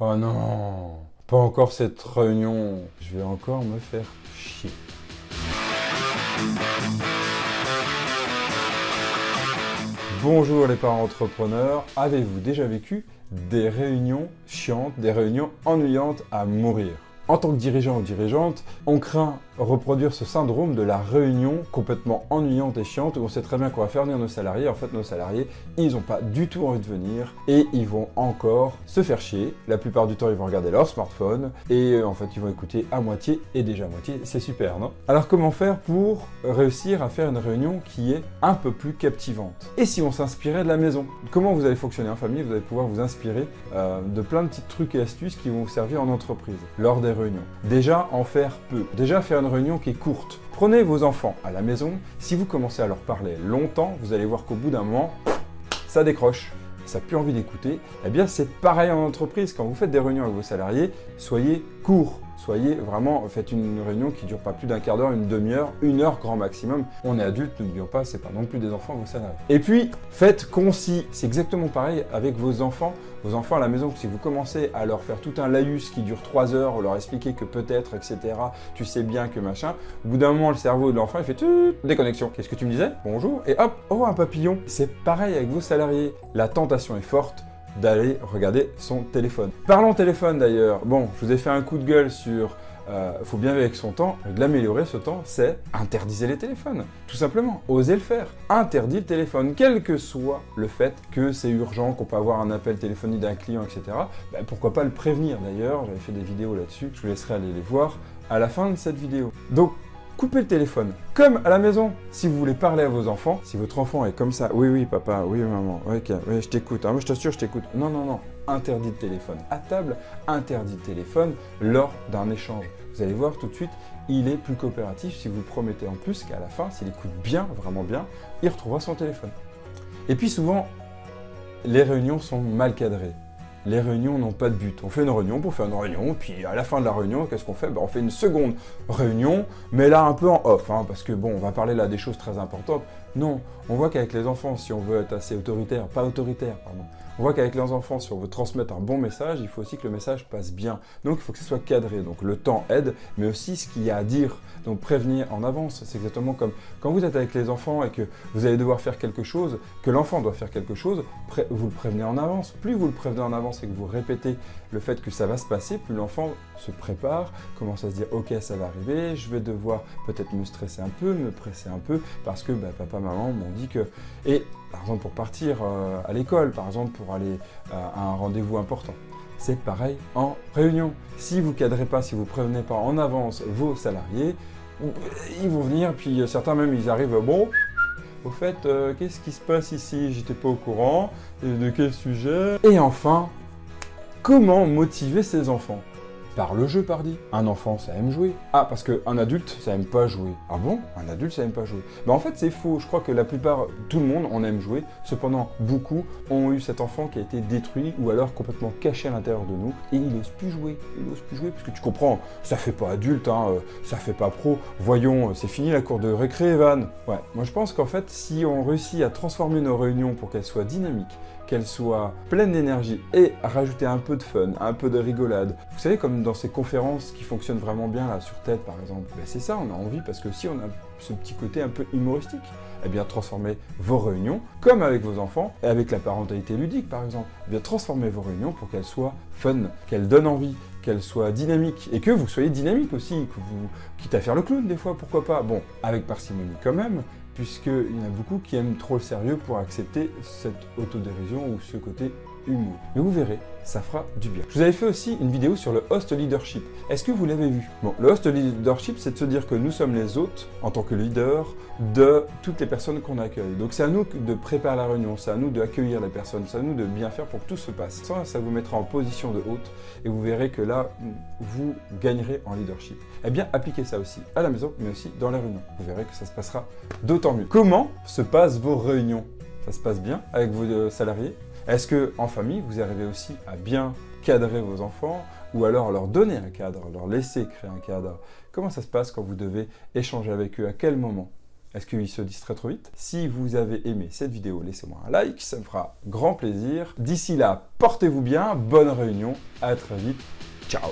Oh non, pas encore cette réunion. Je vais encore me faire chier. Bonjour les parents entrepreneurs, avez-vous déjà vécu des réunions chiantes, des réunions ennuyantes à mourir? En tant que dirigeant ou dirigeante, on craint reproduire ce syndrome de la réunion complètement ennuyante et chiante où on sait très bien qu'on va faire venir nos salariés. En fait, nos salariés, ils n'ont pas du tout envie de venir et ils vont encore se faire chier. La plupart du temps, ils vont regarder leur smartphone et en fait, ils vont écouter à moitié et déjà à moitié. C'est super, non? Alors, comment faire pour réussir à faire une réunion qui est un peu plus captivante? Et si on s'inspirait de la maison? Comment vous allez fonctionner en famille? Vous allez pouvoir vous inspirer de plein de petits trucs et astuces qui vont vous servir en entreprise lors des réunions. Déjà, en faire peu. Déjà, faire une réunion qui est courte. Prenez vos enfants à la maison. Si vous commencez à leur parler longtemps, vous allez voir qu'au bout d'un moment, ça décroche. Ça n'a plus envie d'écouter. Eh bien, c'est pareil en entreprise. Quand vous faites des réunions avec vos salariés, soyez courts. Soyez vraiment, faites une réunion qui ne dure pas plus d'un quart d'heure, une demi-heure, une heure grand maximum. On est adulte, n'oublions pas, c'est pas non plus des enfants, vos salariés. Et puis, faites concis. C'est exactement pareil avec vos enfants. Vos enfants à la maison, si vous commencez à leur faire tout un laïus qui dure 3 heures, leur expliquer que peut-être, etc., tu sais bien que machin, au bout d'un moment, le cerveau de l'enfant, il fait déconnexion. Qu'est-ce que tu me disais? Bonjour. Et hop, oh, un papillon. C'est pareil avec vos salariés. La tentation est forte d'aller regarder son téléphone. Parlons téléphone d'ailleurs. Bon, je vous ai fait un coup de gueule sur faut bien vivre avec son temps. De l'améliorer ce temps, c'est interdisez les téléphones. Tout simplement, osez le faire. Interdit le téléphone, quel que soit le fait que c'est urgent, qu'on peut avoir un appel téléphonique d'un client, etc. Ben, pourquoi pas le prévenir d'ailleurs. J'avais fait des vidéos là-dessus. Je vous laisserai aller les voir à la fin de cette vidéo. Donc, coupez le téléphone. Comme à la maison, si vous voulez parler à vos enfants, si votre enfant est comme ça, oui, oui, papa, oui, maman, ok, oui, je t'écoute, moi je t'assure, je t'écoute. Non, non, non, interdit de téléphone. À table, interdit de téléphone lors d'un échange. Vous allez voir tout de suite, il est plus coopératif si vous le promettez en plus qu'à la fin, s'il écoute bien, vraiment bien, il retrouvera son téléphone. Et puis souvent, les réunions sont mal cadrées. Les réunions n'ont pas de but. On fait une réunion pour faire une réunion, puis à la fin de la réunion, qu'est-ce qu'on fait? Ben, on fait une seconde réunion, mais là un peu en off, hein, parce que bon, on va parler là des choses très importantes. Non, on voit qu'avec les enfants, si on veut être assez autoritaire, pas autoritaire, pardon, on voit qu'avec les enfants, si on veut transmettre un bon message, il faut aussi que le message passe bien. Donc il faut que ce soit cadré. Donc le temps aide, mais aussi ce qu'il y a à dire. Donc prévenir en avance, c'est exactement comme quand vous êtes avec les enfants et que vous allez devoir faire quelque chose, que l'enfant doit faire quelque chose, vous le prévenez en avance. Plus vous le prévenez en avance et que vous répétez le fait que ça va se passer, plus l'enfant se prépare, commence à se dire « Ok, ça va arriver, je vais devoir peut-être me stresser un peu, me presser un peu, parce que papa, maman m'ont dit que… » Et par exemple, pour partir à l'école, par exemple, pour aller à un rendez-vous important. C'est pareil en réunion. Si vous ne cadrez pas, si vous ne prévenez pas en avance vos salariés, ils vont venir, puis certains même, ils arrivent « Bon, au fait, qu'est-ce qui se passe ici? J'étais pas au courant. De quel sujet ?» Et enfin, comment motiver ses enfants? Par le jeu, pardi. Un enfant, ça aime jouer. Ah, parce qu'un adulte, ça aime pas jouer. Ah bon? Un adulte, ça aime pas jouer. En fait, c'est faux. Je crois que la plupart, tout le monde, on aime jouer. Cependant, beaucoup ont eu cet enfant qui a été détruit ou alors complètement caché à l'intérieur de nous et il n'ose plus jouer. Il n'ose plus jouer parce que tu comprends, ça fait pas adulte, hein, ça fait pas pro. Voyons, c'est fini la cour de récré, Evan. Ouais, moi je pense qu'en fait, si on réussit à transformer nos réunions pour qu'elles soient dynamiques, qu'elle soit pleine d'énergie et rajouter un peu de fun, un peu de rigolade. Vous savez, comme dans ces conférences qui fonctionnent vraiment bien là sur TED par exemple, c'est ça, on a envie parce que si on a ce petit côté un peu humoristique, eh bien transformez vos réunions, comme avec vos enfants, et avec la parentalité ludique par exemple, eh bien transformez vos réunions pour qu'elles soient fun, qu'elles donnent envie, qu'elles soient dynamiques, et que vous soyez dynamique aussi, que vous, quitte à faire le clown des fois, pourquoi pas, bon, avec parcimonie quand même, puisqu'il y en a beaucoup qui aiment trop le sérieux pour accepter cette autodérision ou ce côté humour. Mais vous verrez, ça fera du bien. Je vous avais fait aussi une vidéo sur le host leadership. Est-ce que vous l'avez vu? Bon, le host leadership, c'est de se dire que nous sommes les hôtes, en tant que leader, de toutes les personnes qu'on accueille. Donc c'est à nous de préparer la réunion, c'est à nous d'accueillir les personnes, c'est à nous de bien faire pour que tout se passe. Ça vous mettra en position de hôte et vous verrez que là, vous gagnerez en leadership. Eh bien, appliquez ça aussi à la maison, mais aussi dans les réunions. Vous verrez que ça se passera d'autant mieux. Comment se passent vos réunions? Ça se passe bien avec vos salariés? Est-ce qu'en famille, vous arrivez aussi à bien cadrer vos enfants ou alors leur donner un cadre, leur laisser créer un cadre? Comment ça se passe quand vous devez échanger avec eux? À quel moment? Est-ce qu'il se distrait trop vite? Si vous avez aimé cette vidéo, laissez-moi un like, ça me fera grand plaisir. D'ici là, portez-vous bien, bonne réunion, à très vite, ciao.